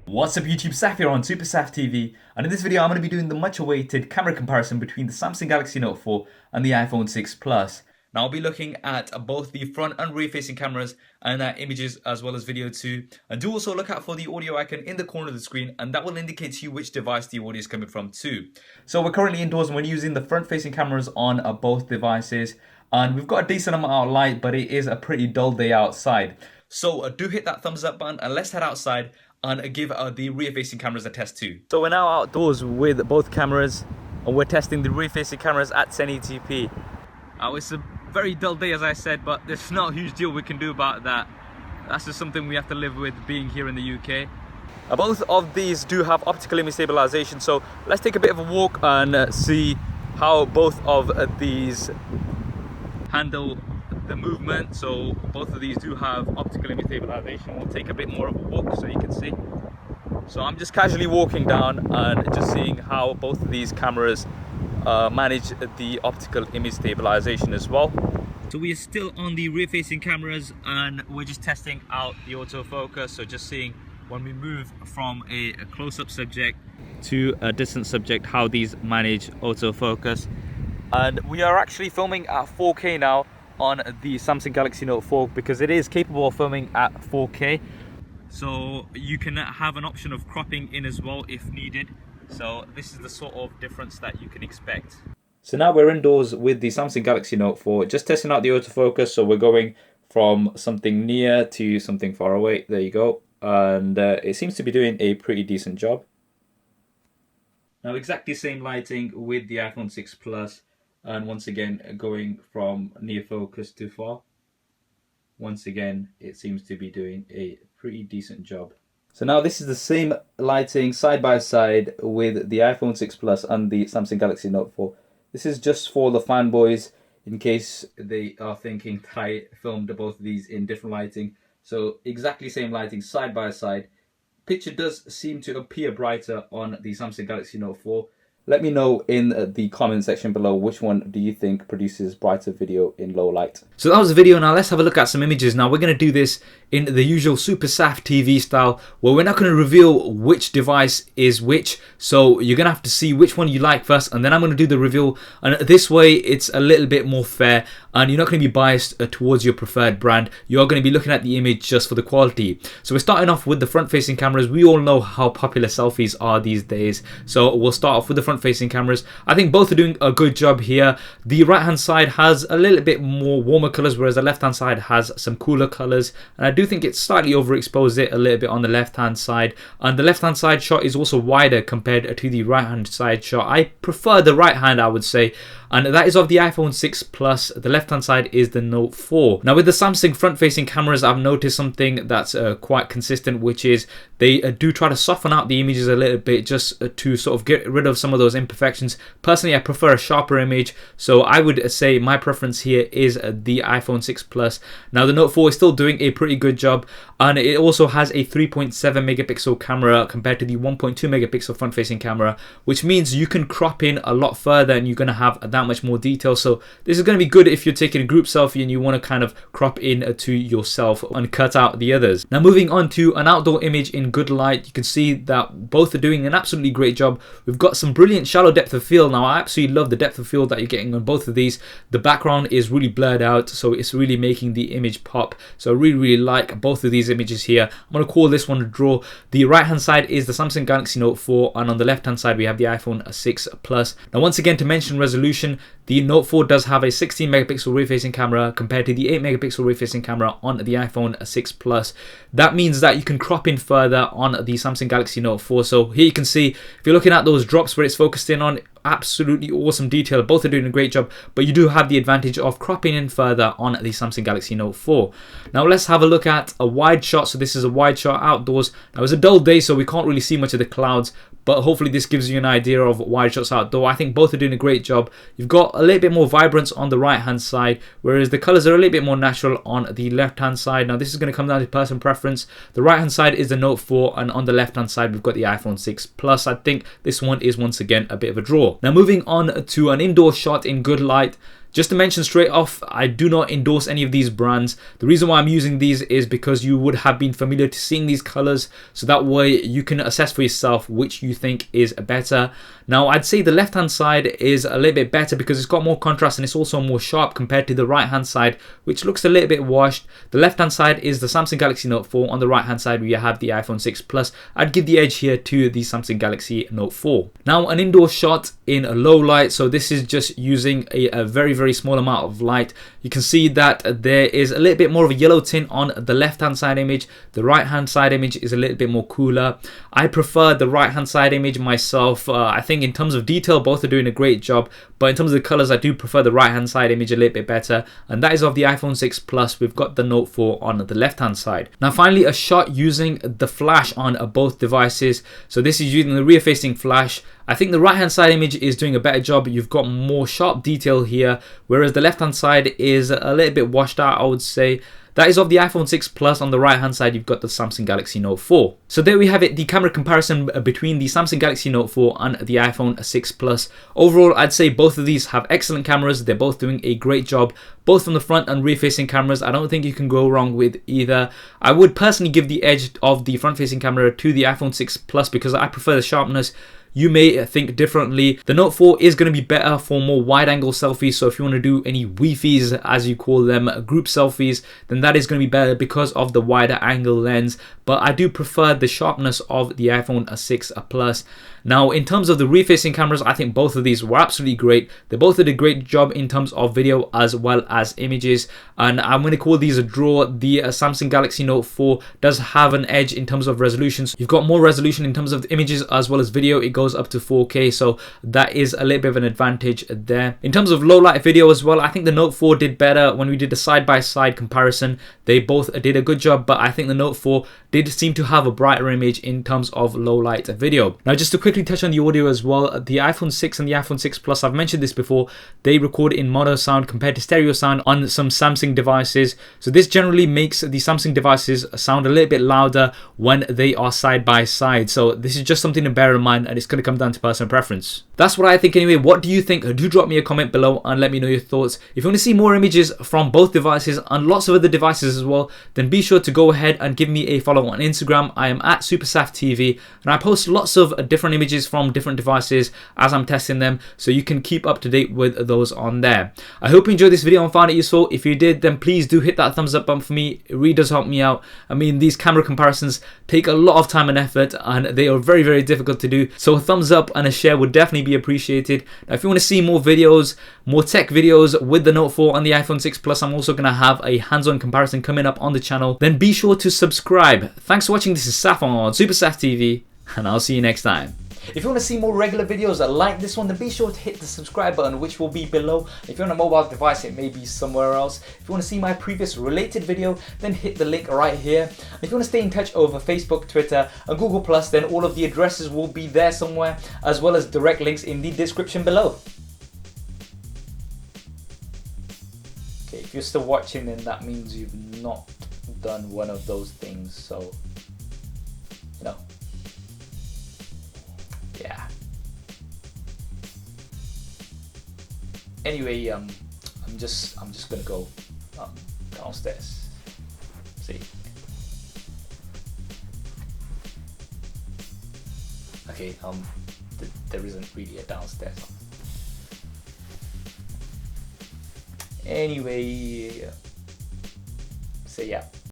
What's up YouTube, Saf here on Super Saf TV, and in this video I'm going to be doing the much awaited camera comparison between the Samsung Galaxy Note 4 and the iPhone 6 Plus. Now I'll be looking at both the front and rear facing cameras and images as well as video too, and do also look out for the audio icon in the corner of the screen, and that will indicate to you which device the audio is coming from too. So we're currently indoors and we're using the front facing cameras on both devices, and we've got a decent amount of light, but it is a pretty dull day outside. So do hit that thumbs up button and let's head outside and give the rear-facing cameras a test too. So we're now outdoors with both cameras and we're testing the rear-facing cameras at 1080p. It's a very dull day as I said, but there's not a huge deal we can do about that. That's just something we have to live with being here in the UK. Both of these do have optical image stabilization, so let's take a bit of a walk and see how both of these handle the movement. So both of these do have optical image stabilization. We'll take a bit more of a walk so you can see. So I'm just casually walking down and just seeing how both of these cameras manage the optical image stabilization as well. So we are still on the rear facing cameras and we're just testing out the autofocus. So just seeing when we move from a close-up subject to a distant subject, how these manage autofocus. And we are actually filming at 4K now on the Samsung Galaxy Note 4 because it is capable of filming at 4K. So you can have an option of cropping in as well if needed. So this is the sort of difference that you can expect. So now we're indoors with the Samsung Galaxy Note 4, just testing out the autofocus. So we're going from something near to something far away. There you go. And it seems to be doing a pretty decent job. Now exactly same lighting with the iPhone 6 Plus. And once again, going from near focus to far. Once again, it seems to be doing a pretty decent job. So now this is the same lighting side by side with the iPhone 6 Plus and the Samsung Galaxy Note 4. This is just for the fanboys in case they are thinking that I filmed both of these in different lighting. So exactly same lighting side by side. Picture does seem to appear brighter on the Samsung Galaxy Note 4. Let me know in the comment section below which one do you think produces brighter video in low light. So that was the video. Now let's have a look at some images. Now we're going to do this in the usual Super Saf TV style, where we're not going to reveal which device is which. So you're going to have to see which one you like first, and then I'm going to do the reveal. And this way it's a little bit more fair and you're not going to be biased towards your preferred brand. You are going to be looking at the image just for the quality. So we're starting off with the front facing cameras. We all know how popular selfies are these days. So we'll start off with the front facing cameras. I think both are doing a good job here. The right hand side has a little bit more warmer colors, whereas the left hand side has some cooler colors, and I do think it's slightly overexposed it a little bit on the left hand side, and the left hand side shot is also wider compared to the right hand side shot. I prefer the right hand, I would say, and that is of the iPhone 6 Plus. The left hand side is the Note 4. Now with the Samsung front facing cameras, I've noticed something that's quite consistent, which is they do try to soften out the images a little bit just to sort of get rid of some of those imperfections. Personally, I prefer a sharper image, so I would say my preference here is the iPhone 6 Plus. Now the Note 4 is still doing a pretty good job, and it also has a 3.7 megapixel camera compared to the 1.2 megapixel front facing camera, which means you can crop in a lot further and you're going to have that much more detail. So this is going to be good if you're taking a group selfie and you want to kind of crop in to yourself and cut out the others. Now moving on to an outdoor image in good light, you can see that both are doing an absolutely great job. We've got some brilliant shallow depth of field. Now I absolutely love the depth of field that you're getting on both of these. The background is really blurred out, so it's really making the image pop. So I really like both of these images here. I'm going to call this one a draw. The right hand side is the Samsung Galaxy Note 4, and on the left hand side we have the iPhone 6 Plus. Now once again, to mention resolution, the Note 4 does have a 16 megapixel rear facing camera compared to the 8 megapixel rear facing camera on the iPhone 6 Plus. That means that you can crop in further on the Samsung Galaxy Note 4. So here you can see, if you're looking at those drops where it's focused in on, absolutely awesome detail. Both are doing a great job, but you do have the advantage of cropping in further on the Samsung Galaxy Note 4. Now let's have a look at a wide shot. So this is a wide shot outdoors. Now it's a dull day, so we can't really see much of the clouds, but hopefully this gives you an idea of wide shots outdoor. I think both are doing a great job. You've got a little bit more vibrance on the right hand side, whereas the colors are a little bit more natural on the left hand side. Now this is going to come down to person preference. The right hand side is the Note 4, and on the left hand side we've got the iPhone 6 Plus. I think this one is once again a bit of a draw. Now moving on to an indoor shot in good light, Just to mention straight off, I do not endorse any of these brands. The reason why I'm using these is because you would have been familiar to seeing these colors, so that way you can assess for yourself which you think is better. Now, I'd say the left hand side is a little bit better because it's got more contrast and it's also more sharp compared to the right hand side, which looks a little bit washed. The left hand side is the Samsung Galaxy Note 4. On the right hand side we have the iPhone 6 Plus. I'd give the edge here to the Samsung Galaxy Note 4. Now, an indoor shot in a low light, so this is just using a very small amount of light. You can see that there is a little bit more of a yellow tint on the left hand side image. The right hand side image is a little bit more cooler. I prefer the right hand side image myself. I think in terms of detail both are doing a great job, but in terms of the colors I do prefer the right hand side image a little bit better, and that is of the iPhone 6 Plus. We've got the Note 4 on the left hand side. Now finally, a shot using the flash on both devices. So this is using the rear facing flash. I think the right hand side image is doing a better job. You've got more sharp detail here, whereas the left hand side is a little bit washed out, I would say. That is of the iPhone 6 Plus. On the right hand side you've got the Samsung Galaxy Note 4. So there we have it, the camera comparison between the Samsung Galaxy Note 4 and the iPhone 6 Plus. Overall, I'd say both of these have excellent cameras. They're both doing a great job, both from the front and rear facing cameras. I don't think you can go wrong with either. I would personally give the edge of the front facing camera to the iPhone 6 Plus because I prefer the sharpness. You may think differently. The Note 4 is going to be better for more wide angle selfies, so if you want to do any Wi-Fi's as you call them, group selfies, then that is going to be better because of the wider angle lens. But I do prefer the sharpness of the iPhone 6 Plus. Now, in terms of the rear facing cameras, I think both of these were absolutely great. They both did a great job in terms of video as well as images, and I'm going to call these a draw. The Samsung Galaxy Note 4 does have an edge in terms of resolution. So you've got more resolution in terms of the images as well as video. It goes up to 4K, so that is a little bit of an advantage there. In terms of low light video as well, I think the Note 4 did better. When we did a side-by-side comparison, they both did a good job, but I think the Note 4 did seem to have a brighter image in terms of low light video. Now, just to quickly touch on the audio as well, the iPhone 6 and the iPhone 6 Plus, I've mentioned this before, they record in mono sound compared to stereo sound on some Samsung devices. So this generally makes the Samsung devices sound a little bit louder when they are side by side. So this is just something to bear in mind, and it's going to come down to personal preference. That's what I think anyway. What do you think? Do drop me a comment below and let me know your thoughts. If you want to see more images from both devices and lots of other devices as well, then be sure to go ahead and give me a follow on Instagram. I am at SuperSafTV, and I post lots of different images from different devices as I'm testing them, so you can keep up to date with those on there. I hope you enjoyed this video and found it useful. If you did, then please do hit that thumbs up button for me. It really does help me out. I mean, these camera comparisons take a lot of time and effort, and they are very difficult to do, so a thumbs up and a share would definitely be appreciated. Now, if you want to see more videos, more tech videos with the Note 4 and the iPhone 6 Plus, I'm also going to have a hands-on comparison coming up on the channel. Then be sure to subscribe. Thanks for watching. This is Saf on SuperSafTV, and I'll see you next time. If you want to see more regular videos like this one, then be sure to hit the subscribe button, which will be below. If you're on a mobile device, it may be somewhere else. If you want to see my previous related video, then hit the link right here. If you want to stay in touch over Facebook, Twitter, and Google+, then all of the addresses will be there somewhere, as well as direct links in the description below. Okay, if you're still watching, then that means you've not done one of those things, so, you know. Yeah. Anyway, I'm just gonna go downstairs. See. Okay. There isn't really a downstairs. Anyway, so yeah.